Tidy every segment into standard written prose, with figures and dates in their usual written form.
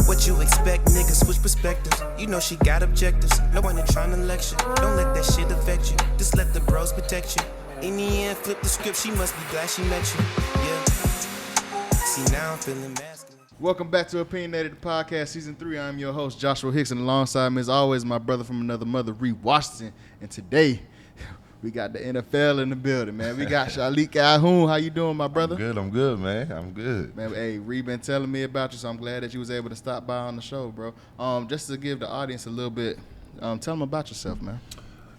What you expect, nigga, switch perspectives. You know she got objectives. No one ain't trying to lecture. Don't let that shit affect you. Just let the bros protect you. In the end, flip the script. She must be glad she met you. Yeah. See, now I'm feeling masculine. Welcome back to Opinionated the Podcast, Season 3. I'm your host, Joshua Hicks, and alongside me, as always, my brother from another mother, Ree Washington. And today, we got the NFL in the building, man. We got Shilique Calhoun. How you doing, my brother? I'm good, man. I'm good. Man, hey, Ree been telling me about you, so I'm glad that you was able to stop by on the show, bro. Just to give the audience a little bit, tell them about yourself, man.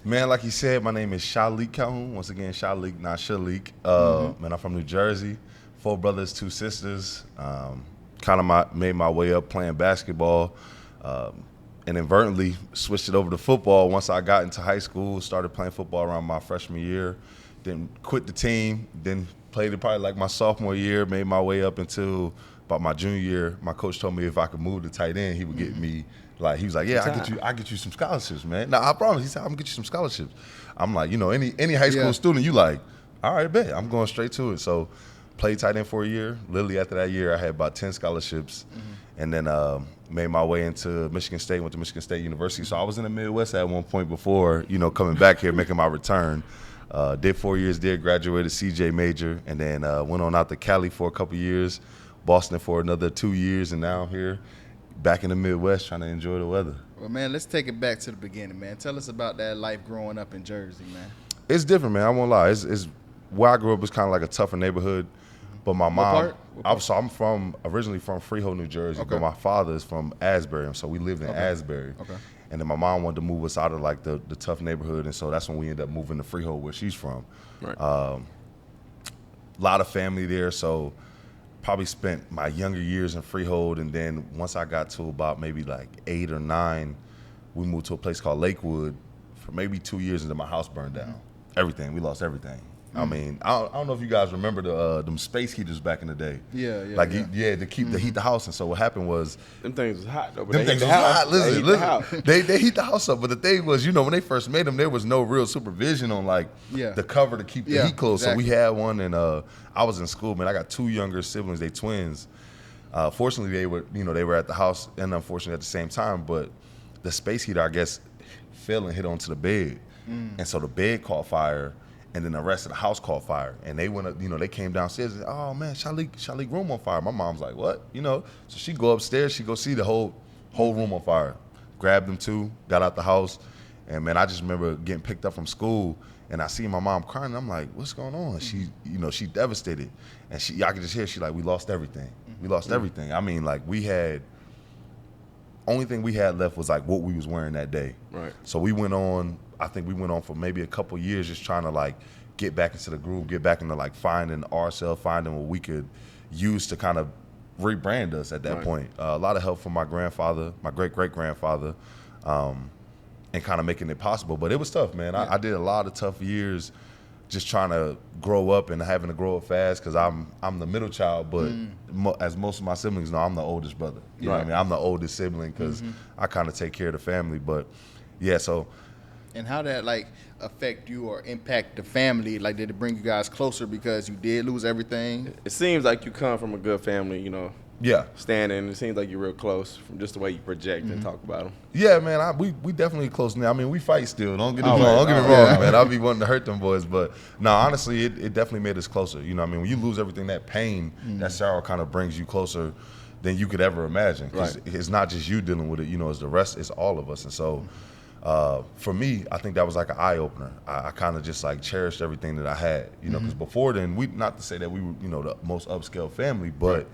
Man, like you said, my name is Shilique Calhoun. Once again, Shilique, not Shilique. Man, I'm from New Jersey. 4 brothers, 2 sisters. Made my way up playing basketball. And inadvertently switched it over to football once I got into high school. Started playing football around my freshman year. Then quit the team. Then played it probably like my sophomore year. Made my way up until about my junior year. My coach told me if I could move to tight end, he would get me. Like he was like, yeah, I get you some scholarships, man. Now I promise. He said, I'm gonna get you some scholarships. I'm like, you know, any high school student, you like, all right, bet. I'm going straight to it. So played tight end for a year. Literally after that year, I had about 10 scholarships, and then made my way into Michigan State. Went to Michigan State University. So I was in the Midwest at one point before, you know, coming back here, making my return. Did 4 years there, graduated CJ major, and then went on out to Cali for a couple years, Boston for another 2 years, and now I'm here back in the Midwest trying to enjoy the weather. Well, man, let's take it back to the beginning, man. Tell us about that life growing up in Jersey, man. It's different, man. I won't lie. It's where I grew up was kind of like a tougher neighborhood. But my mom, I'm originally from Freehold, New Jersey, but my father is from Asbury, so we lived in Asbury. Okay. And then my mom wanted to move us out of like the tough neighborhood, and so that's when we ended up moving to Freehold, where she's from. Right. A lot of family there, so probably spent my younger years in Freehold, and then once I got to about maybe like 8 or 9, we moved to a place called Lakewood for maybe 2 years, and then my house burned down. Everything, we lost everything. I mean, I don't know if you guys remember them space heaters back in the day. Yeah. To keep to heat the house. And so what happened was them things was hot though. Them things was hot. Listen. They heat the house up. But the thing was, you know, when they first made them, there was no real supervision on like the cover to keep the heat closed. Exactly. So we had one, and I was in school, man. I got 2 younger siblings. They twins. Fortunately, they were at the house, and unfortunately at the same time. But the space heater, I guess, fell and hit onto the bed, and so the bed caught fire. And then the rest of the house caught fire. And they went up, you know, they came downstairs and said, oh man, Shilique room on fire. My mom's like, what? You know, so she go upstairs, she go see the whole room on fire. Grabbed them 2, got out the house. And man, I just remember getting picked up from school, and I see my mom crying, and I'm like, what's going on? She, you know, she devastated. And I could just hear, she like, we lost everything. We lost everything. I mean, like only thing we had left was like what we was wearing that day. Right. So I think we went on for maybe a couple years just trying to like get back into the groove, get back into like finding ourselves, finding what we could use to kind of rebrand us at that point. A lot of help from my grandfather, my great-great-grandfather, and kind of making it possible. But it was tough, man. I did a lot of tough years just trying to grow up and having to grow up fast because I'm the middle child, but as most of my siblings know, I'm the oldest brother. You know what I mean? I'm the oldest sibling because I kind of take care of the family. But yeah, so. And how that like affect you or impact the family? Like, did it bring you guys closer because you did lose everything? It seems like you come from a good family, you know. Yeah. Standing, it seems like you're real close from just the way you project and talk about them. Yeah, man, we definitely close now. I mean, we fight still. Don't get me wrong, man. I'll be wanting to hurt them boys, but no, honestly, it definitely made us closer. You know what I mean? When you lose everything, that pain, that sorrow kind of brings you closer than you could ever imagine. Because it's not just you dealing with it, you know, it's the rest, it's all of us. And so for me, I think that was like an eye-opener. I kind of just like cherished everything that I had, you know, because before then, not to say that we were, you know, the most upscale family, but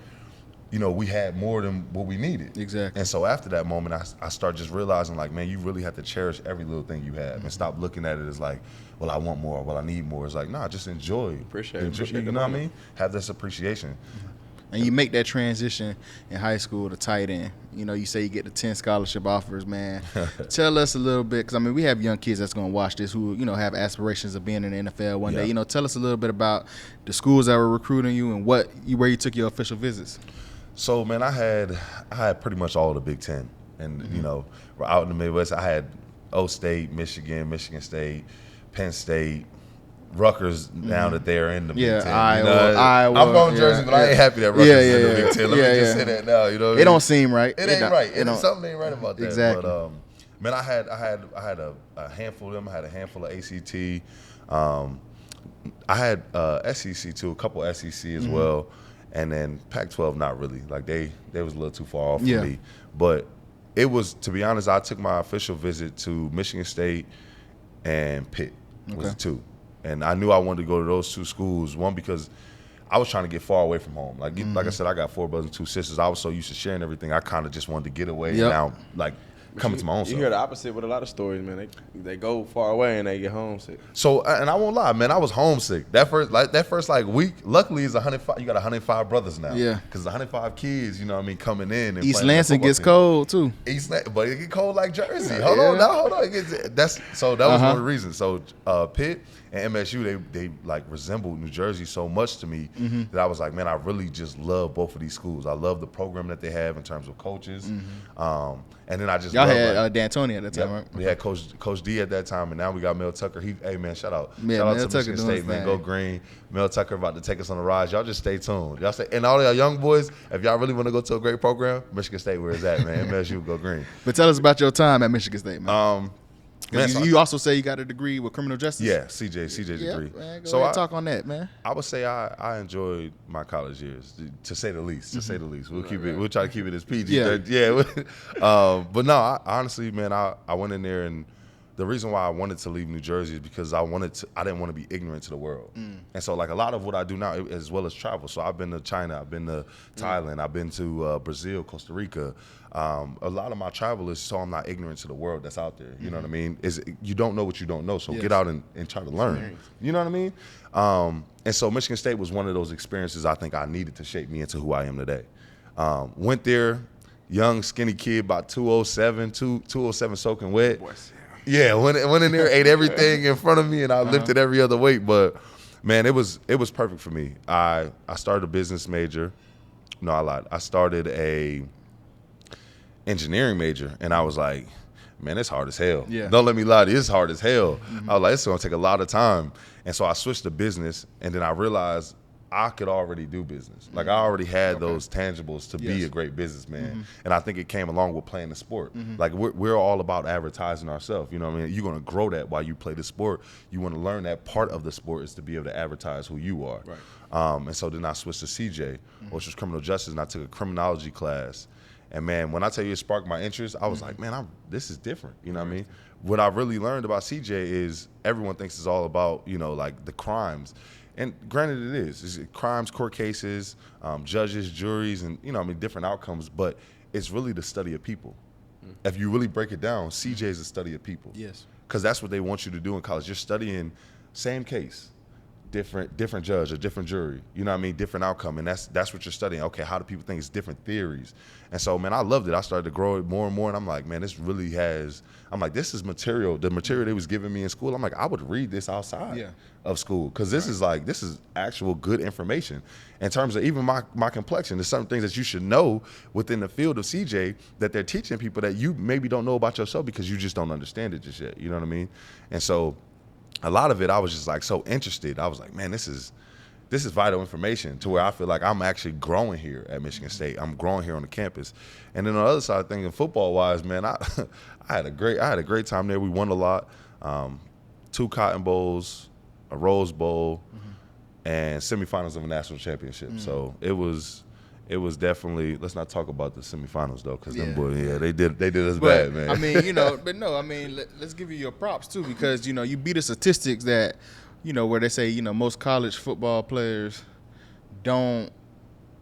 you know, we had more than what we needed. Exactly. And so after that moment, I started just realizing, like, man, you really have to cherish every little thing you have and stop looking at it as like, well, I want more, well, I need more. It's like, nah, just enjoy. Appreciate you know what I mean? Have this appreciation. And you make that transition in high school to tight end. You know, you say you get the 10 scholarship offers, man. Tell us a little bit, because, I mean, we have young kids that's going to watch this who, you know, have aspirations of being in the NFL one day. You know, tell us a little bit about the schools that were recruiting you and where you took your official visits. So, man, I had pretty much all of the Big Ten. And, you know, out in the Midwest, I had O State, Michigan State, Penn State, Rutgers now that they're in the Big Ten. Iowa. I'm from Jersey, but I ain't happy that Rutgers is in the Big Ten. Let me just say that now. You know, what I it mean? don't seem right. It ain't right. Something ain't right about that. Exactly. But man, I had a handful of them. I had a handful of ACT. I had SEC too, a couple SEC as well, and then Pac-12 not really. Like they was a little too far off for me. But it was, to be honest, I took my official visit to Michigan State and Pitt. Was the two. And I knew I wanted to go to those two schools. One, because I was trying to get far away from home. Like I said, I got 4 brothers and 2 sisters. I was so used to sharing everything. I kind of just wanted to get away and now like coming to my own self. You hear the opposite with a lot of stories, man. They go far away and they get homesick. So, and I won't lie, man, I was homesick. That first week, luckily it's 105. You got 105 brothers now. Yeah. Because 105 kids, you know what I mean, coming in. And East Lansing gets cold too. But it get cold like Jersey. Hold on. That was one of the reasons. So Pitt and MSU, they like resembled New Jersey so much to me that I was like, man, I really just love both of these schools. I love the program that they have in terms of coaches. And then I just y'all had D'Antoni at that time, right? We had Coach D at that time, and now we got Mel Tucker. Hey man, shout out to Tucker Michigan State, man. Go Green. Mel Tucker about to take us on the rise. Y'all just stay tuned. Y'all say, and all y'all young boys, if y'all really want to go to a great program, Michigan State where it's at, man. MSU, go Green. But tell us about your time at Michigan State, man. Man, you also say you got a degree with criminal justice? Yeah, CJ degree. Man, go ahead and talk on that, man. I would say I enjoyed my college years, to say the least. We'll keep it. We'll try to keep it as PG. But no, honestly, man, I went in there, and the reason why I wanted to leave New Jersey is because I didn't want to be ignorant to the world. And so like a lot of what I do now, as well as travel. So I've been to China, I've been to Thailand, I've been to Brazil, Costa Rica. A lot of my travel is so I'm not ignorant to the world that's out there. You know what I mean? You don't know what you don't know, so get out and try to learn. You know what I mean? And so Michigan State was one of those experiences I think I needed to shape me into who I am today. Went there, young, skinny kid, about 207 soaking wet. Yeah, went in there, ate everything in front of me, and I lifted every other weight. But man, it was perfect for me. I started a business major. No, I lied. I started a engineering major, and I was like, man, it's hard as hell. Yeah. Don't let me lie to you, it's hard as hell. I was like, it's gonna take a lot of time. And so I switched to business, and then I realized I could already do business. Like I already had those tangibles to be a great businessman. And I think it came along with playing the sport. Like we're all about advertising ourselves. You know what I mean? You're gonna grow that while you play the sport. You wanna learn that part of the sport is to be able to advertise who you are. Right. And so then I switched to CJ, which was criminal justice, and I took a criminology class. And man, when I tell you it sparked my interest, I was like, man, this is different. You know what I mean? What I really learned about CJ is everyone thinks it's all about, you know, like the crimes. And granted it is. It's crimes, court cases, judges, juries, and, you know, I mean, different outcomes. But it's really the study of people. If you really break it down, CJ is the study of people. Yes. Because that's what they want you to do in college. You're studying same case, different judge, a different jury, you know what I mean, different outcome, and that's what you're studying. Okay, how do people think? It's different theories. And so, man, I loved it. I started to grow it more and more, and I'm like, man, this really has, I'm like, this is material. The material they was giving me in school, I'm like, I would read this outside of school, because this is actual good information. In terms of even my complexion, there's certain things that you should know within the field of CJ that they're teaching people that you maybe don't know about yourself because you just don't understand it just yet, you know what I mean? And so a lot of it, I was just like so interested. I was like, man, this is vital information to where I feel like I'm actually growing here at Michigan State. I'm growing here on the campus. And then on the other side of things, football wise, man, I had a great time there. We won a lot. 2 Cotton Bowls, a Rose Bowl, and semifinals of a national championship. So it was definitely. Let's not talk about the semifinals though, because them boys, they did us bad, man. I mean, you know, but no, I mean, let's give you your props too, because you know you beat the statistics that, you know, where they say, you know, most college football players don't,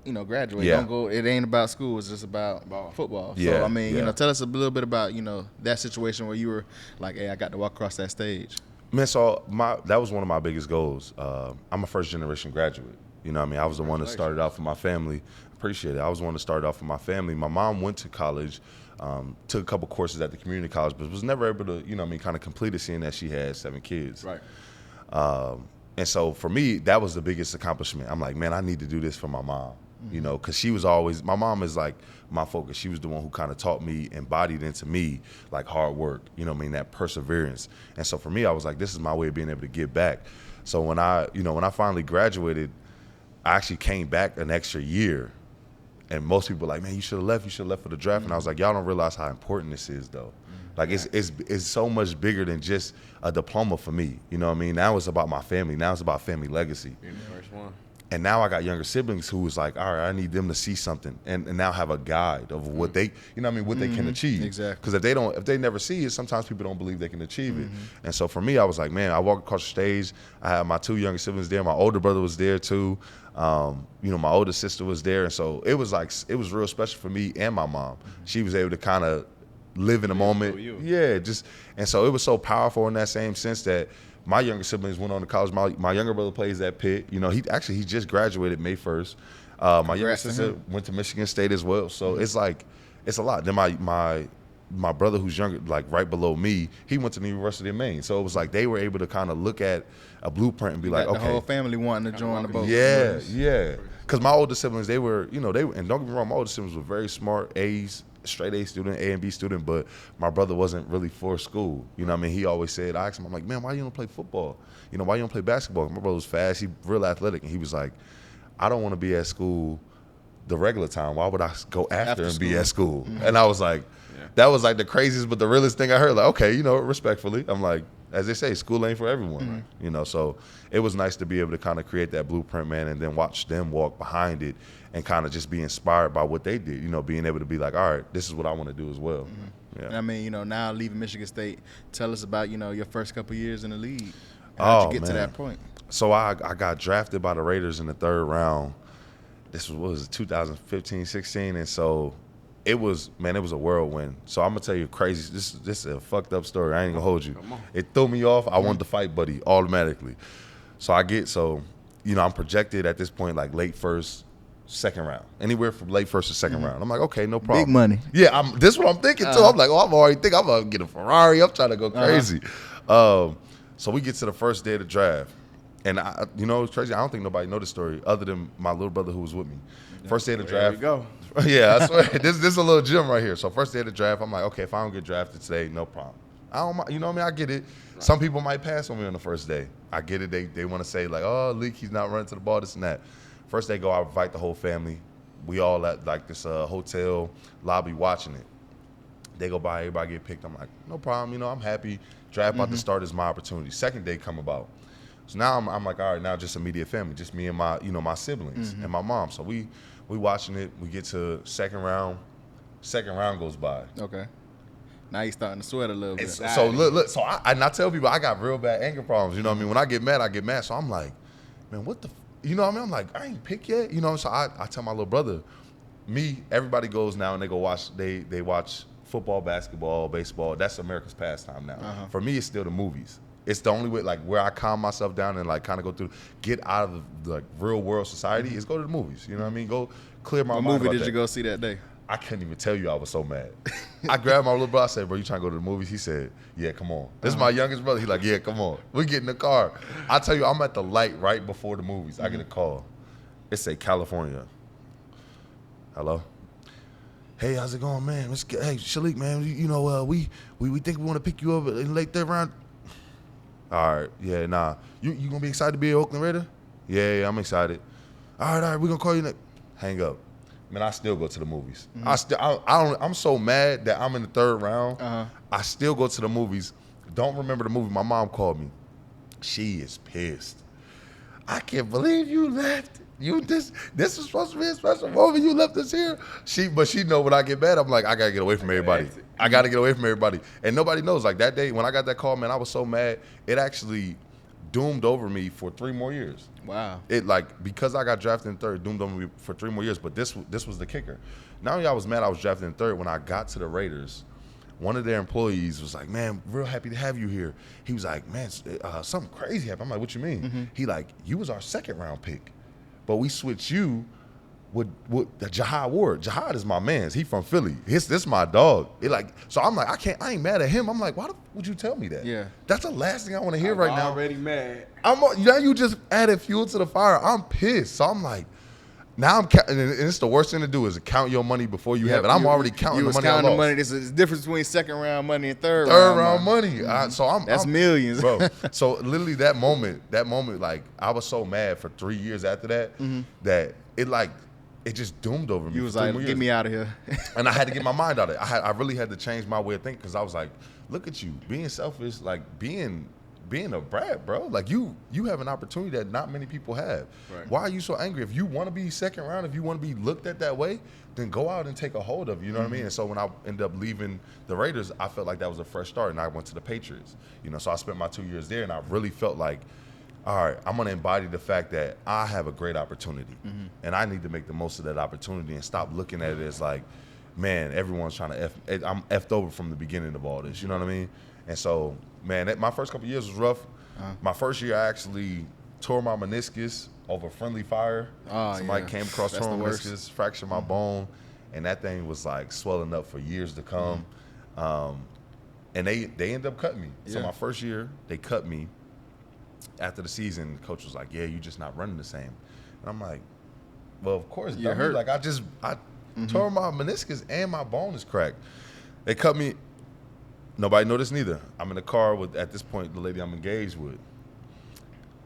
you know, graduate. Don't go. It ain't about school. It's just about football. So I mean, you know, tell us a little bit about, you know, that situation where you were like, hey, I got to walk across that stage. Man, so that was one of my biggest goals. I'm a first generation graduate. You know what I mean? I was the one that started out for my family. Appreciate it. I was the one that started off for my family. My mom went to college, took a couple courses at the community college, but was never able to, you know what I mean, kind of complete it, seeing that she had 7 kids. Right. And so for me, that was the biggest accomplishment. I'm like, man, I need to do this for my mom, you know, because she was always, my mom is like my focus. She was the one who kind of taught me, embodied into me, like hard work, you know what I mean, that perseverance. And so for me, I was like, this is my way of being able to give back. So when I finally graduated, I actually came back an extra year. And most people were like, man, you should have left for the draft. And I was like, y'all don't realize how important this is, though. Like, it's so much bigger than just a diploma for me. You know what I mean? Now it's about my family. Now it's about family legacy. You're the first one. And now I got younger siblings who was like, all right, I need them to see something and now have a guide of what they, you know what I mean, what they can achieve. Exactly. Because if they never see it, sometimes people don't believe they can achieve it. And so for me, I was like, man, I walked across the stage. I had my 2 younger siblings there. My older brother was there too. My older sister was there. And so it was real special for me and my mom. She was able to kind of live in the moment. Yeah, and so it was so powerful in that same sense that my younger siblings went on to college. My younger brother plays at Pitt. You know, he just graduated May 1st. My younger sister went to Michigan State as well. So it's like, it's a lot. Then my brother who's younger, like right below me, he went to the University of Maine. So it was like they were able to kind of look at a blueprint and be like, okay. The whole family wanting to join the boat. Yeah. Because my older siblings, they were, and don't get me wrong, my older siblings were very smart, straight A student, A and B student, but my brother wasn't really for school. You know what I mean? He always said, I asked him, I'm like, man, why you don't play football? You know, why you don't play basketball? My brother was fast, he real athletic, and he was like, I don't want to be at school the regular time. Why would I go after and be at school? And I was like, that was like the craziest but the realest thing I heard. Like, okay, respectfully, I'm like, as they say, school ain't for everyone. So it was nice to be able to kind of create that blueprint, man, and then watch them walk behind it and kind of just be inspired by what they did, being able to be like, all right, this is what I want to do as well. Yeah. And I mean, now leaving Michigan State, tell us about, your first couple years in the league. How did you get to that point? So I got drafted by the Raiders in the 3rd round. This was 2015, 16, and so it was a whirlwind. So I'm gonna tell you crazy. This is a fucked up story. I ain't gonna hold you. It threw me off. I wanted to fight Buddy automatically. So I'm projected at this point like late first, second round, anywhere from late first to second round. I'm like, okay, no problem. Big money. Yeah, this is what I'm thinking too. I'm like, I'm already thinking I'm gonna get a Ferrari. I'm trying to go crazy. So we get to the first day of the draft. And it's crazy. I don't think nobody know the story other than my little brother who was with me. First day of the draft. There you go. Yeah, I swear. This is a little gem right here. So first day of the draft, I'm like, okay, if I don't get drafted today, no problem. I don't mind, you know what I mean? I get it. Right. Some people might pass on me on the first day. I get it. They want to say like, oh, Leak, he's not running to the ball, this and that. First day go, I invite the whole family. We all at like this hotel lobby watching it. They go by, everybody get picked. I'm like, no problem. I'm happy. Draft about to start is my opportunity. Second day come about. So now I'm like, all right, now just immediate family, just me and my, my siblings and my mom. So we watching it. We get to second round. Second round goes by. Okay. Now he's starting to sweat a little bit. So look. So I tell people I got real bad anger problems. You know what I mean? When I get mad, I get mad. So I'm like, man, what the? You know what I mean? I'm like, I ain't picked yet. So I tell my little brother, everybody goes now and they go watch. They watch football, basketball, baseball. That's America's pastime now. For me, it's still the movies. It's the only way, like, where I calm myself down and, like, kind of go through, get out of the like, real world society is go to the movies. You know what I mean? Go clear my mind. What movie did you go see that day? I couldn't even tell you. I was so mad. I grabbed my little brother. I said, bro, you trying to go to the movies? He said, yeah, come on. This is my youngest brother. He's like, yeah, come on. We get in the car. I tell you, I'm at the light right before the movies. I get a call. It say California. Hello? Hey, how's it going, man? Hey, Shilique, man, we think we want to pick you up in late 3rd round. All right, yeah, nah. You gonna be excited to be an Oakland Raider? Yeah, I'm excited. All right, we're gonna call you next. Hang up. Man, I still go to the movies. I'm so mad that I'm in the 3rd round. I still go to the movies. Don't remember the movie. My mom called me. She is pissed. I can't believe you left. This was supposed to be a special moment. You left us here. But she know when I get mad, I'm like, I gotta get away from everybody. I gotta get away from everybody. And nobody knows. Like that day when I got that call, man, I was so mad. It actually doomed over me for 3 more years. Wow. It because I got drafted in 3rd, doomed over me for 3 more years. But this was the kicker. Not only I was mad I was drafted in 3rd, when I got to the Raiders, one of their employees was like, man, real happy to have you here. He was like, man, something crazy happened. I'm like, what you mean? He like, you was our 2nd round pick. But we switched you with the Jihad Ward. Jihad is my man. He from Philly. This my dog. So I'm like, I ain't mad at him. I'm like, why would you tell me that? Yeah. That's the last thing I want to hear right now. I'm already mad. Now you just added fuel to the fire. I'm pissed. So I'm like, Now I'm counting, and it's the worst thing to do is count your money before you have it. I'm already counting the money I lost. The money. There's a difference between second round money and third round money. That's millions, bro. So literally that moment, like I was so mad for 3 years after that that it just doomed over me. You was like, get me out of here. And I had to get my mind out of it. I really had to change my way of thinking because I was like, look at you being selfish, like being a brat, bro. Like you have an opportunity that not many people have. Right. Why are you so angry? If you want to be second round, if you want to be looked at that way, then go out and take a hold of it. You know what I mean? And so when I ended up leaving the Raiders, I felt like that was a fresh start, and I went to the Patriots. So I spent my 2 years there, and I really felt like, all right, I'm going to embody the fact that I have a great opportunity, and I need to make the most of that opportunity and stop looking at it as like, man, everyone's trying to I'm effed over from the beginning of all this. You know what I mean? And so, man, my first couple of years was rough. My first year, I actually tore my meniscus over friendly fire. Somebody came across, tore my meniscus, fractured my bone, and that thing was like swelling up for years to come. And they ended up cutting me. Yeah. So my first year, they cut me. After the season, the coach was like, "Yeah, you're just not running the same." And I'm like, "Well, of course, you're hurt." Like I tore my meniscus and my bone is cracked. They cut me. Nobody noticed neither. I'm in the car with, at this point, the lady I'm engaged with.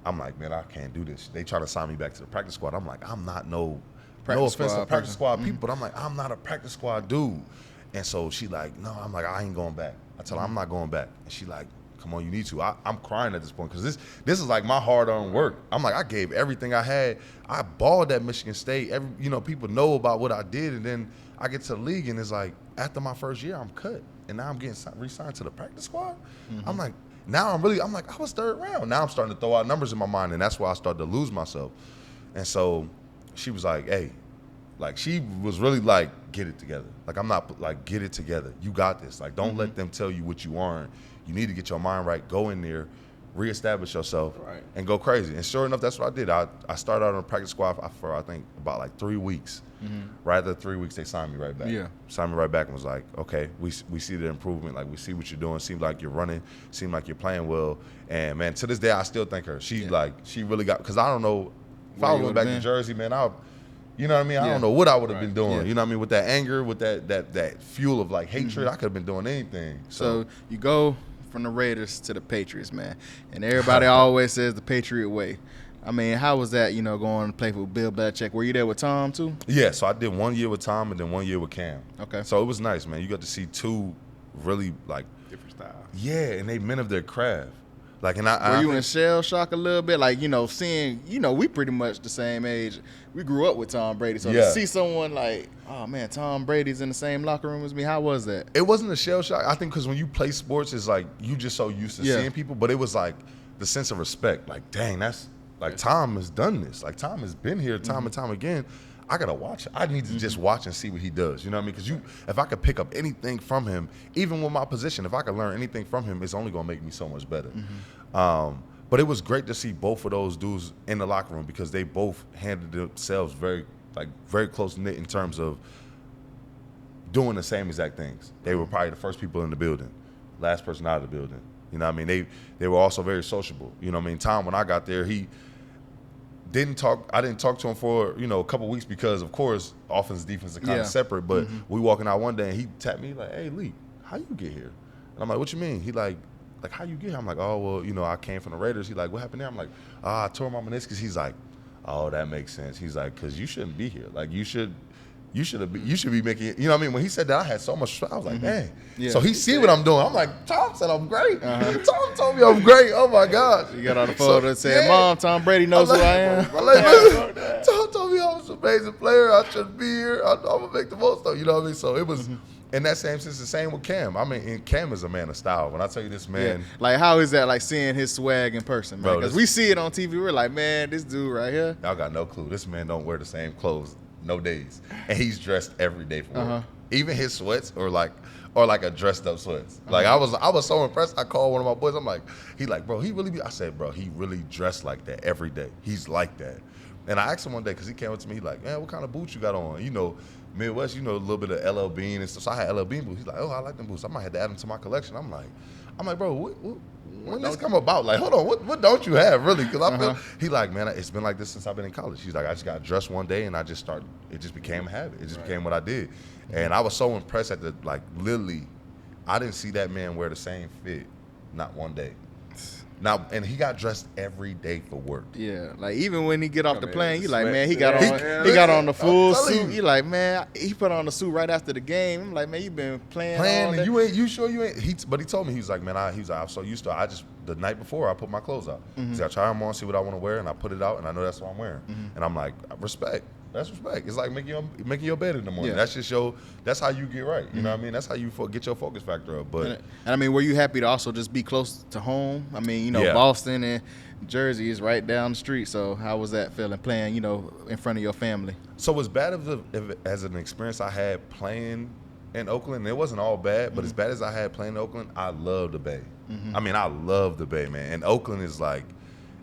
I'm like, man, I can't do this. They try to sign me back to the practice squad. I'm like, I'm not no offense to practice squad people, but I'm like, I'm not a practice squad dude. And so she like, no, I'm like, I ain't going back. I tell her, I'm not going back. And she like, come on, you need to. I'm crying at this point because this is like my hard-earned work. I'm like, I gave everything I had. I balled at Michigan State. People know about what I did, and then I get to the league, and it's like, after my first year, I'm cut. And now I'm getting re-signed to the practice squad. I'm like, I'm like, I was third round. Now I'm starting to throw out numbers in my mind, and that's why I started to lose myself. And so she was like, hey, like she was really like, get it together. Like I'm not like, get it together. You got this. Like don't let them tell you what you aren't. You need to get your mind right. Go in there, reestablish yourself, and go crazy. And sure enough, that's what I did. I started out on the practice squad for I think about like 3 weeks. Right after 3 weeks, they signed me right back. Signed me right back and was like, okay, we see the improvement. Like we see what you're doing. Seems like you're running. Seems like you're playing well. And man, to this day, I still thank her. She she really got, because I don't know if I went back to Jersey, man. You know what I mean? I don't know what I would have been doing. You know what I mean? With that anger, with that fuel of like hatred, I could have been doing anything. So you go from the Raiders to the Patriots, man, and everybody always says the Patriot way. I mean, how was that, going to play for Bill Belichick? Were you there with Tom, too? Yeah, so I did 1 year with Tom and then 1 year with Cam. Okay. So it was nice, man. You got to see two really, like... different styles. Yeah, and they men of their craft. Like, and Were you in shell shock a little bit? Like, seeing, we pretty much the same age. We grew up with Tom Brady. So to see someone like, oh, man, Tom Brady's in the same locker room as me, how was that? It wasn't a shell shock. I think because when you play sports, it's like you just so used to seeing people. But it was like the sense of respect. Like, dang, that's... Like, Tom has done this. Like, Tom has been here time and time again. I got to watch it. I need to just watch and see what he does. You know what I mean? Because if I could pick up anything from him, even with my position, if I could learn anything from him, it's only going to make me so much better. But it was great to see both of those dudes in the locker room because they both handled themselves very close-knit in terms of doing the same exact things. They were probably the first people in the building, last person out of the building. You know what I mean? They were also very sociable. You know what I mean? Tom, when I got there, he didn't talk. I didn't talk to him for, a couple of weeks because, of course, offense and defense are kind of separate. But we walking out one day, and he tapped me like, hey, Lee, how you get here? And I'm like, what you mean? He like, how you get here? I'm like, oh, well, I came from the Raiders. He like, what happened there? I'm like, I tore my meniscus. He's like, oh, that makes sense. He's like, because you shouldn't be here. Like, you should be making it. You know what I mean? When he said that, I had so much. I was like, man. Yeah. So he see what I'm doing. I'm like, Tom said I'm great. Tom told me I'm great. Oh my God. You got on the photo and said, Mom, Tom Brady knows who I am. Tom told me I was an amazing player. I shouldn't be here. I'm gonna make the most of it. You know what I mean? So it was. In that same sense, the same with Cam. I mean, Cam is a man of style. When I tell you this man. Yeah. Like, how is that, like, seeing his swag in person, man? Because we see it on TV. We're like, man, this dude right here. Y'all got no clue. This man don't wear the same clothes no days. And he's dressed every day for work. Even his sweats or like a dressed up sweats. Like, I was so impressed. I called one of my boys. I'm like, bro, he really be. I said, bro, he really dressed like that every day. He's like that. And I asked him one day, because he came up to me, he like, man, what kind of boots you got on? Midwest, you know, a little bit of LL Bean and stuff. So I had LL Bean boots. He's like, oh, I like them boots. I might have to add them to my collection. I'm like, bro, when this come about? Like, hold on, what don't you have, really? Because I feel, he like, man, it's been like this since I've been in college. He's like, I just got dressed one day and it just became a habit. It just became what I did. And I was so impressed at literally, I didn't see that man wear the same fit, not one day. Now, and he got dressed every day for work. Yeah, like even when he get off the plane, you like, sweat. man, he got on the full suit. You like, man, he put on the suit right after the game. I'm like, man, you been playing all day. And you sure you ain't? But he told me, he was like, man, I'm so used to it. The night before, I put my clothes out. He said, I try them on, see what I want to wear, and I put it out, and I know that's what I'm wearing. And I'm like, respect. That's respect. It's like making your bed in the morning. Yeah. That's how you get right. You know what I mean? That's how you get your focus factor up. But and I mean, were you happy to also just be close to home? I mean, you know, Yeah. Boston and Jersey is right down the street. So how was that feeling playing, you know, in front of your family? So as bad as an experience I had playing in Oakland, it wasn't all bad, but as bad as I had playing in Oakland, I love the Bay. I mean, I love the Bay, man. And Oakland is like,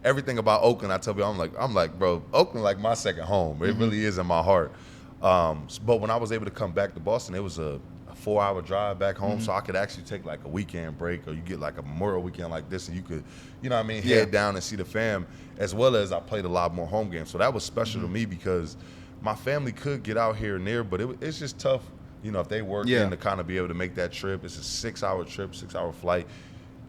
everything about Oakland, I tell you, I'm like, bro, Oakland like my second home. It really is in my heart. But when I was able to come back to Boston, it was a 4-hour drive back home, so I could actually take like a weekend break, or you get like a Memorial weekend like this, and you could, you know what I mean, head down and see the fam, as well as I played a lot more home games. So that was special to me because my family could get out here and there, but it's just tough, you know, if they work in to kind of be able to make that trip. It's a 6-hour trip, 6-hour flight.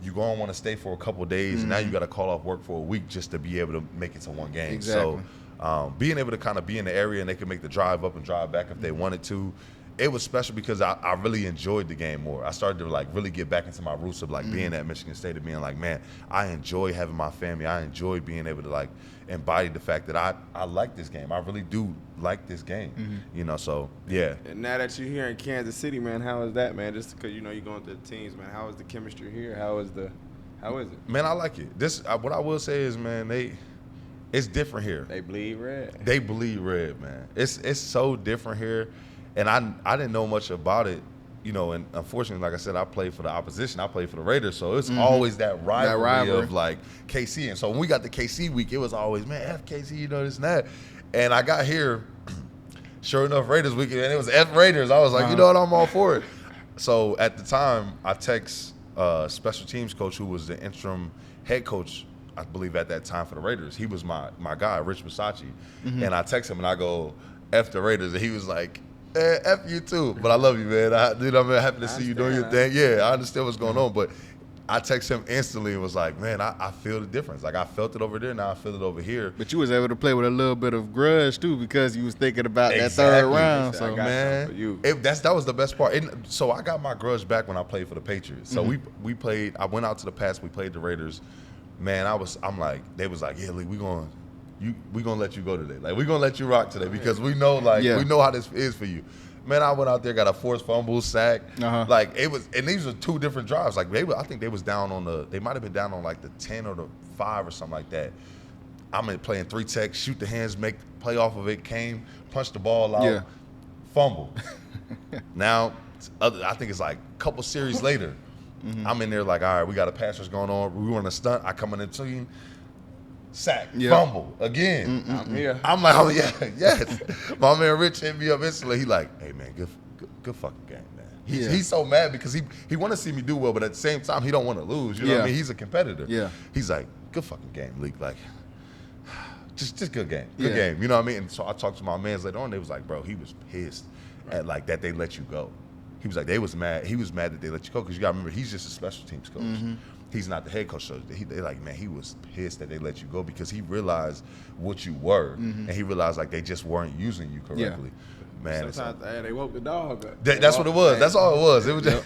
You go and want to stay for a couple of days, and now you got to call off work for a week just to be able to make it to one game. Exactly. So being able to kind of be in the area and they could make the drive up and drive back if they wanted to, it was special because I really enjoyed the game more. I started to like really get back into my roots of like being at Michigan State and being like, man, I enjoy having my family. I enjoy being able to like embody the fact that I like this game. I really do like this game, you know, so yeah. And now that you're here in Kansas City, man, how is that, man? Just because, you know, you're going through the teams, man, how is the chemistry here? How is it? Man, I like it. What I will say is, man, it's different here. They bleed red. They bleed red, man. It's so different here, and I didn't know much about it, you know. And unfortunately, like I said, I played for the opposition. I played for the Raiders, so it's always that rivalry of like KC. And so when we got the KC week, it was always, man, F KC, you know, this and that. And I got here, sure enough, Raiders weekend, and it was F Raiders. I was like, you know what, I'm all for it. So at the time, I text special teams coach, who was the interim head coach, I believe at that time for the Raiders. He was my guy, Rich Bisacci. And I text him and I go, F the Raiders. And he was like, F you too. But I love you, man. I'm happy to see you doing your thing. Yeah, I understand what's going on. But I text him instantly and was like, man, I feel the difference. Like, I felt it over there, now I feel it over here. But you was able to play with a little bit of grudge too, because you was thinking about that third round. So man, that was the best part. And so I got my grudge back when I played for the Patriots. So we played. I went out to the Pats. We played the Raiders. Man, I'm like, they was like, yeah, Lee, we gonna let you go today. Like, we gonna let you rock today because we know, like, we know how this is for you. Man, I went out there, got a forced fumble, sack. Like, it was, and these were two different drives. Like, I think they was down on they might have been down on like the 10 or the 5 or something like that. I'm playing 3 tech, shoot the hands, play off of it, punch the ball out, fumble. Now, I think it's like a couple series later, I'm in there like, all right, we got a pass rush going on. We run a stunt. I come in the team, sack, fumble again. I'm here. I'm like, oh yeah, yes. My man Rich hit me up instantly. He like, hey man, good fucking game, man. He's so mad because he want to see me do well, but at the same time he don't want to lose. You know what I mean? He's a competitor. Yeah. He's like, good fucking game, Leak. Like, just good game, good game. You know what I mean? And so I talked to my mans later on. They was like, bro, he was pissed at like that they let you go. He was like, they was mad. He was mad that they let you go because you got to remember, he's just a special teams coach. He's not the head coach. So they like, man, he was pissed that they let you go because he realized what you were, and he realized like they just weren't using you correctly. Man, sometimes they woke the dog up. That's what it was. That's all it was. It was just,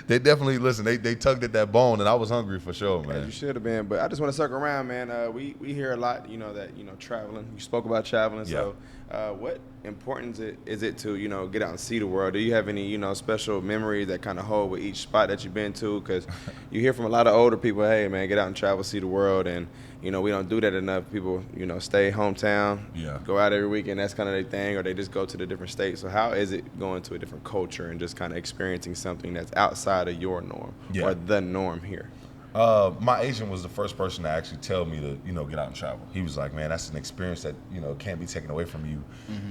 they definitely listen. They tugged at that bone, and I was hungry for sure, man. As you should have been. But I just want to circle around, man. We hear a lot, you know, that, you know, traveling. You spoke about traveling. So what importance is it to, you know, get out and see the world? Do you have any, you know, special memories that kind of hold with each spot that you've been to? Because you hear from a lot of older people, hey, man, get out and travel, see the world. And, you know, we don't do that enough. People, you know, stay hometown, go out every weekend. That's kind of their thing, or they just go to the different states. So how is it going to a different culture and just kind of experiencing something that's outside of your norm or the norm here? My agent was the first person to actually tell me to, get out and travel. He was like, man, that's an experience that, can't be taken away from you.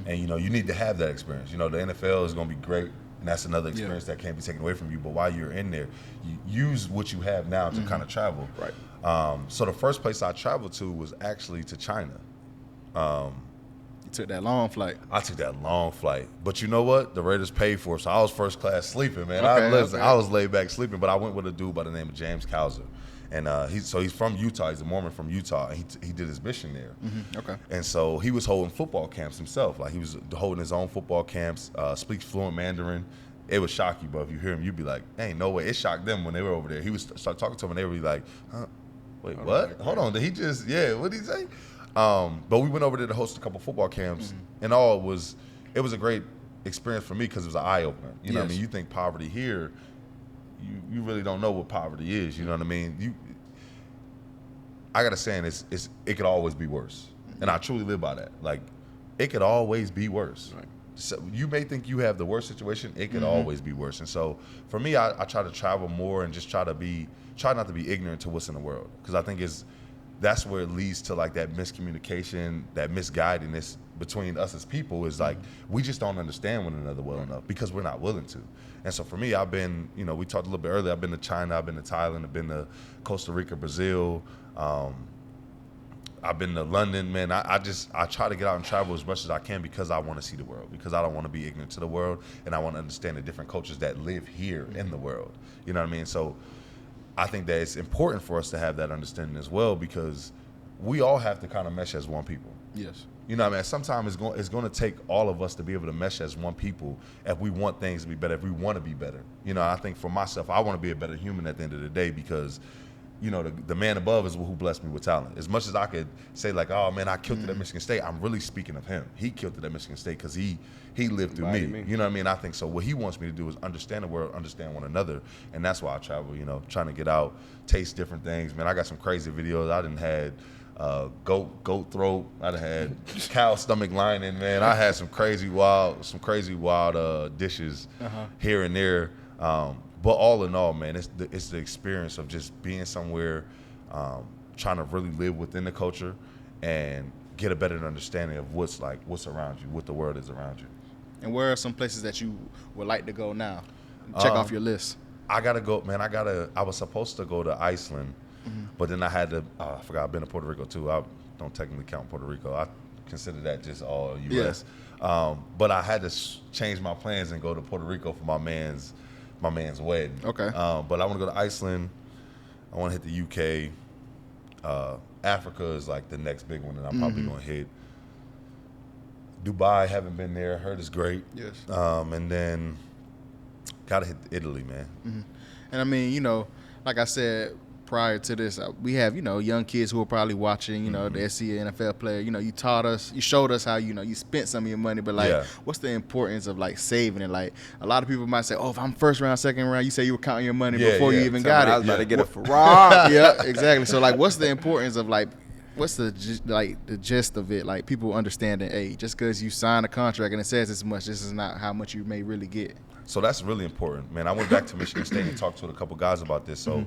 And, you need to have that experience. The NFL is going to be great, and that's another experience that can't be taken away from you. But while you're in there, you use what you have now to kind of travel. Right. So the first place I traveled to was actually to China. You took that long flight. I took that long flight. But you know what? The Raiders paid for it, so I was first class sleeping, man. Okay. I was laid back sleeping, but I went with a dude by the name of James Calhoun. And he's from Utah. He's a Mormon from Utah, and he did his mission there. Okay. And so he was holding football camps himself. Like, he was holding his own football camps, speaks fluent Mandarin. It would shock you, but if you hear him, you'd be like, ain't no way. It shocked them when they were over there. He would start talking to them, and they would be like, huh? Wait, what? Hold on. Did he just, what did he say? But we went over there to host a couple football camps, and it was a great experience for me because it was an eye-opener. You know what I mean? You think poverty here, you really don't know what poverty is. You know what I mean? I got a saying, it could always be worse. And I truly live by that. Like, it could always be worse. Right. So you may think you have the worst situation, it could always be worse. And so for me, I try to travel more and just try not to be ignorant to what's in the world. Because I think that's where it leads to like that miscommunication, that misguidedness between us as people is like, we just don't understand one another well enough because we're not willing to. And so for me, I've been, we talked a little bit earlier, I've been to China, I've been to Thailand, I've been to Costa Rica, Brazil, I've been to London, man. I try to get out and travel as much as I can because I want to see the world, because I don't want to be ignorant to the world, and I want to understand the different cultures that live here in the world. You know what I mean? So I think that it's important for us to have that understanding as well, because we all have to kind of mesh as one people. Yes. You know what I mean? Sometimes it's going to take all of us to be able to mesh as one people if we want things to be better, if we want to be better. I think for myself, I want to be a better human at the end of the day because, the man above is who blessed me with talent. As much as I could say like, oh man, I killed it at Michigan State, I'm really speaking of him. He killed it at Michigan State because he lived through me. You know what I mean? I think so. What he wants me to do is understand the world, understand one another, and that's why I travel. Trying to get out, taste different things. Man, I got some crazy videos. I done had goat throat. I done had cow stomach lining. Man, I had some crazy wild dishes here and there. But all in all, man, it's the experience of just being somewhere, trying to really live within the culture and get a better understanding of what's around you, what the world is around you. And where are some places that you would like to go now? Check off your list. I gotta go, man. I was supposed to go to Iceland, but then I had to. I forgot. I've been to Puerto Rico too. I don't technically count Puerto Rico. I consider that just all U.S. But I had to change my plans and go to Puerto Rico for my man's wedding. Okay. But I want to go to Iceland. I want to hit the UK. Africa is like the next big one that I'm probably going to hit. Dubai, haven't been there. Heard it's great. Yes. And then gotta hit Italy, man. And I mean, like I said prior to this, we have, young kids who are probably watching, the SC NFL player. You taught us, you showed us how, you spent some of your money, but what's the importance of like saving it? Like a lot of people might say, oh, if I'm first round, second round, you say you were counting your money before you even got it. I was about to get a Ferrari. Yeah, exactly. So like, what's the importance of like, what's the gist of it? Like people understanding, hey, just because you sign a contract and it says this much, this is not how much you may really get. So that's really important, man. I went back to Michigan State and talked to a couple guys about this. So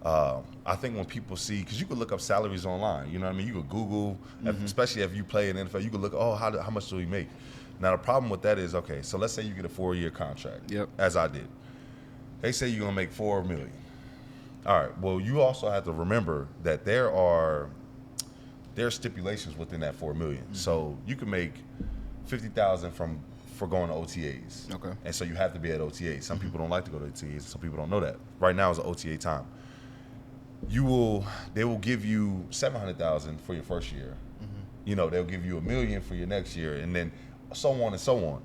I think when people see, because you could look up salaries online, you know what I mean? You could Google, especially if you play in the NFL, you could look, how much do we make? Now, the problem with that is, okay, so let's say you get a 4-year contract, as I did. They say you're going to make $4 million. All right, well, you also have to remember that there are stipulations within that $4 million. So you can make $50,000 for going to OTAs. Okay. And so you have to be at OTAs. Some people don't like to go to OTAs. Some people don't know that. Right now is an OTA time. They will give you $700,000 for your first year. They'll give you $1 million for your next year, and then so on and so on.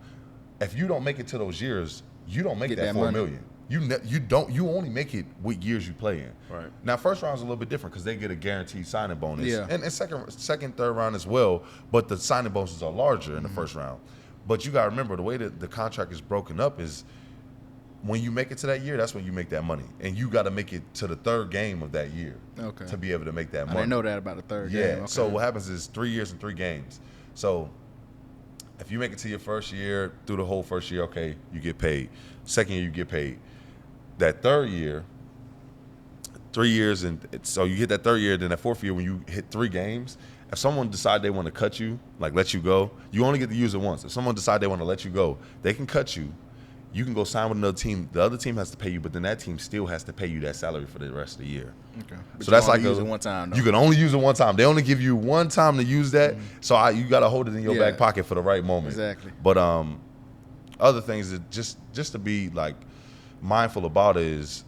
If you don't make it to those years, you don't make that $4 million. You only make it with years you play in. Right. Now, first round is a little bit different because they get a guaranteed signing bonus. Yeah. And second, third round as well, but the signing bonuses are larger in the first round. But you got to remember, the way that the contract is broken up is when you make it to that year, that's when you make that money. And you got to make it to the third game of that year to be able to make that money. I didn't know that about the third game. Okay. So what happens is 3 years and 3 games. So if you make it to your first year, through the whole first year, okay, you get paid. Second year, you get paid. That third year, 3 years, and so you hit that third year, then that fourth year when you hit 3 games, if someone decide they want to cut you, like let you go, you only get to use it once. If someone decide they want to let you go, they can cut you. You can go sign with another team. The other team has to pay you, but then that team still has to pay you that salary for the rest of the year. Okay. So that's like use it one time. Though. You can only use it one time. They only give you one time to use that. So you got to hold it in your back pocket for the right moment. Exactly. But other things that just to be like mindful about is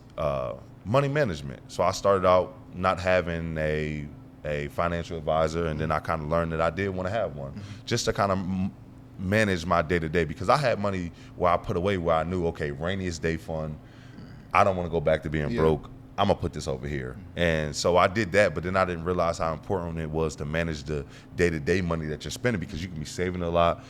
money management. So I started out not having a financial advisor, and then I kind of learned that I did want to have one, just to kind of manage my day-to-day, because I had money where I put away where I knew, okay, rainiest day fund, I don't want to go back to being broke. I'm going to put this over here. And so I did that, but then I didn't realize how important it was to manage the day-to-day money that you're spending, because you can be saving a lot.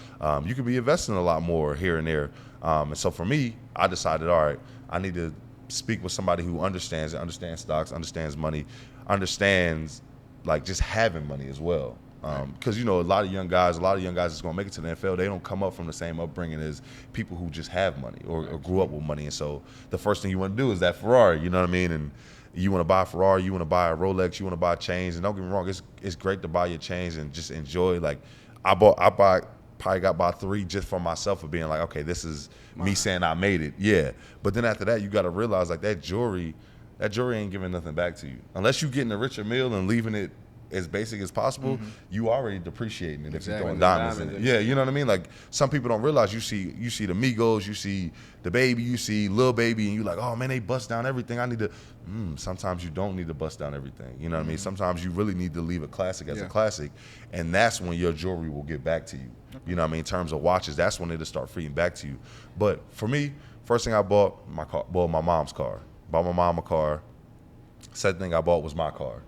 You can be investing a lot more here and there. And so for me, I decided, all right, I need to speak with somebody who understands stocks, understands money, understands like just having money as well. Because, a lot of young guys that's going to make it to the NFL, they don't come up from the same upbringing as people who just have money or grew up with money. And so the first thing you want to do is that Ferrari, you know what I mean? And you want to buy a Ferrari, you want to buy a Rolex, you want to buy chains. And don't get me wrong, it's great to buy your chains and just enjoy. Like I probably got about 3 just for myself, of being like, okay, this is me saying I made it. Yeah. But then after that, you got to realize like that jewelry ain't giving nothing back to you. Unless you're getting a richer meal and leaving it as basic as possible, you already depreciating it if you're throwing diamonds in it. Yeah, you know what I mean? Like some people don't realize you see the Migos, you see the Baby, you see Lil Baby, and you're like, oh man, they bust down everything. I need to. Sometimes you don't need to bust down everything. You know what I mean? Sometimes you really need to leave a classic as a classic, and that's when your jewelry will get back to you. You know what I mean? In terms of watches, that's when it'll start feeding back to you. But for me, first thing I bought my mom's car. Bought my mom a car. Second thing I bought was my car.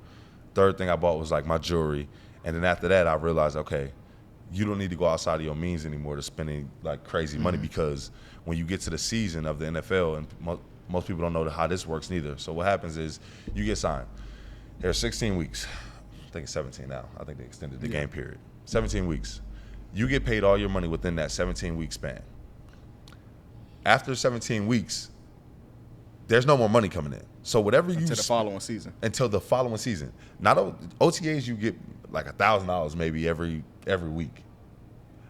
Third thing I bought was like my jewelry. And then after that, I realized, okay, you don't need to go outside of your means anymore to spending like crazy money, because when you get to the season of the NFL, and most people don't know how this works neither. So what happens is you get signed. There's 16 weeks. I think it's 17 now. I think they extended the game period. 17 weeks. You get paid all your money within that 17-week span. After 17 weeks, there's no more money coming in. So whatever until the following season. Until the following season. Not OTAs, you get like $1,000 maybe every week.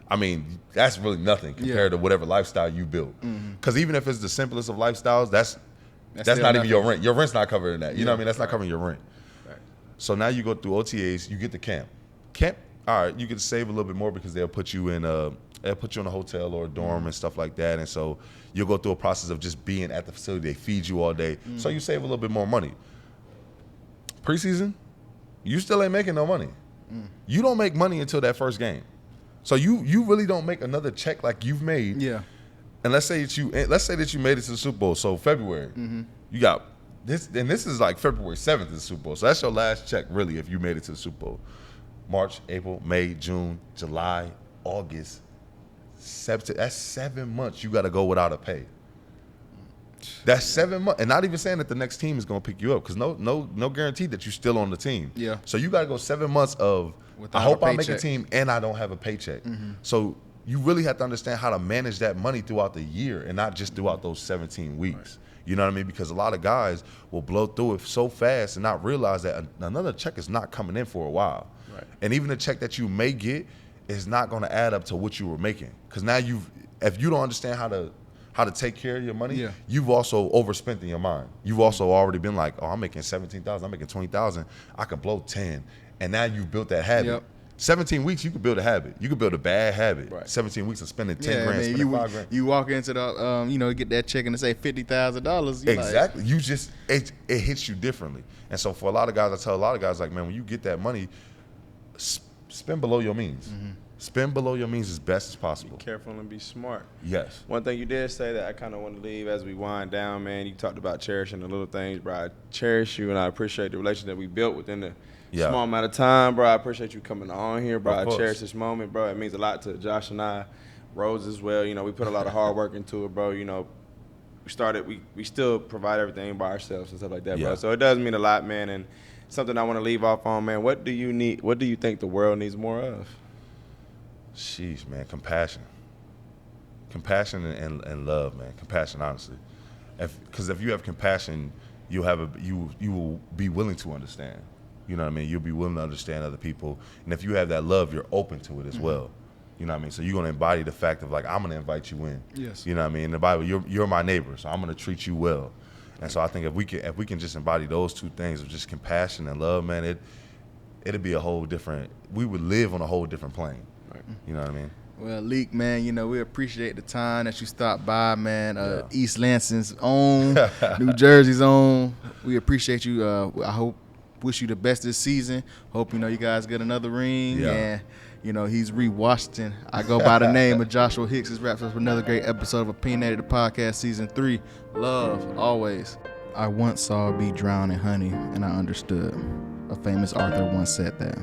I mean, that's really nothing compared to whatever lifestyle you built. Because even if it's the simplest of lifestyles, that's not even your rent. Your rent's not covering that. You know what I mean? That's not covering your rent. Right. So now you go through OTAs, you get the camp. Camp, all right, you get to save a little bit more because they'll put you in a hotel or a dorm and stuff like that. And so you'll go through a process of just being at the facility. They feed you all day. So you save a little bit more money. Preseason, you still ain't making no money. You don't make money until that first game. So you really don't make another check like you've made. Yeah. And let's say that you made it to the Super Bowl. So February, you got this, and this is like February 7th is the Super Bowl. So that's your last check, really, if you made it to the Super Bowl. March, April, May, June, July, August. That's 7 months you got to go without a pay. That's 7 months, and not even saying that the next team is going to pick you up, because no guarantee that you're still on the team. Yeah. So you got to go 7 months of without I hope I make a team and I don't have a paycheck. So you really have to understand how to manage that money throughout the year and not just throughout those 17 weeks. Right. You know what I mean? Because a lot of guys will blow through it so fast and not realize that another check is not coming in for a while. Right. And even the check that you may get is not going to add up to what you were making. Because now if you don't understand how to take care of your money, you've also overspent in your mind. You've also already been like, oh, I'm making $17,000, I'm making $20,000, I can blow 10. And now you've built that habit. Yep. 17 weeks, you could build a habit. You could build a bad habit. Right. 17 weeks of spending 10 grand, spending 5 grand. You walk into the, get that check and say $50,000. Exactly. Like, it hits you differently. And so for a lot of guys, I tell a lot of guys, like, man, when you get that money, spend below your means. Spend below your means as best as possible. Be careful and be smart. Yes. One thing you did say that I kind of want to leave as we wind down, man, you talked about cherishing the little things, bro. I cherish you, and I appreciate the relationship that we built within the small amount of time, bro. I appreciate you coming on here, bro. I cherish this moment, bro. It means a lot to Josh and I, Rose as well. We put a lot of hard work into it, bro. We still provide everything by ourselves and stuff like that, bro. So it does mean a lot, man, and something I want to leave off on, man. What do you think the world needs more of? Sheesh, man, compassion and love, man. Compassion, honestly, because if you have compassion, you will be willing to understand. You know what I mean? You'll be willing to understand other people. And if you have that love, you're open to it as well. You know what I mean? So you're going to embody the fact of like, I'm going to invite you in. Yes. You know what I mean? In the Bible, you're my neighbor, so I'm going to treat you well. And so I think if we can just embody those two things of just compassion and love, man, it'd be a whole different, we would live on a whole different plane. Right. You know what I mean? Well, Leak, man, you know, we appreciate the time that you stopped by, man. East Lansing's own, New Jersey's own. We appreciate you. Wish you the best this season. Hope, you know, you guys get another ring. Yeah. And, you know, he's Ree Washington. I go by the name of Joshua Hicks. This wraps up another great episode of Opinionated the Podcast, Season 3. Love, always. I once saw a bee drown in honey, and I understood. A famous author once said that.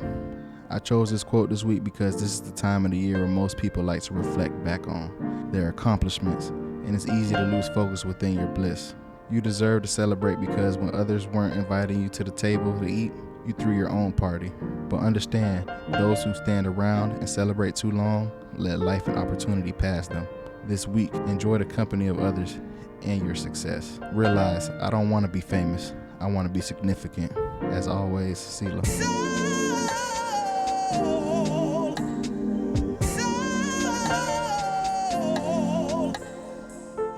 I chose this quote this week because this is the time of the year where most people like to reflect back on their accomplishments, and it's easy to lose focus within your bliss. You deserve to celebrate because when others weren't inviting you to the table to eat, you threw your own party. But understand, those who stand around and celebrate too long, let life and opportunity pass them. This week, enjoy the company of others and your success. Realize, I don't want to be famous. I want to be significant. As always, Sela.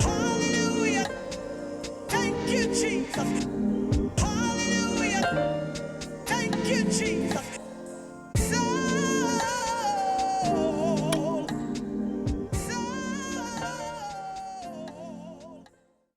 Hallelujah. Thank you, Jesus.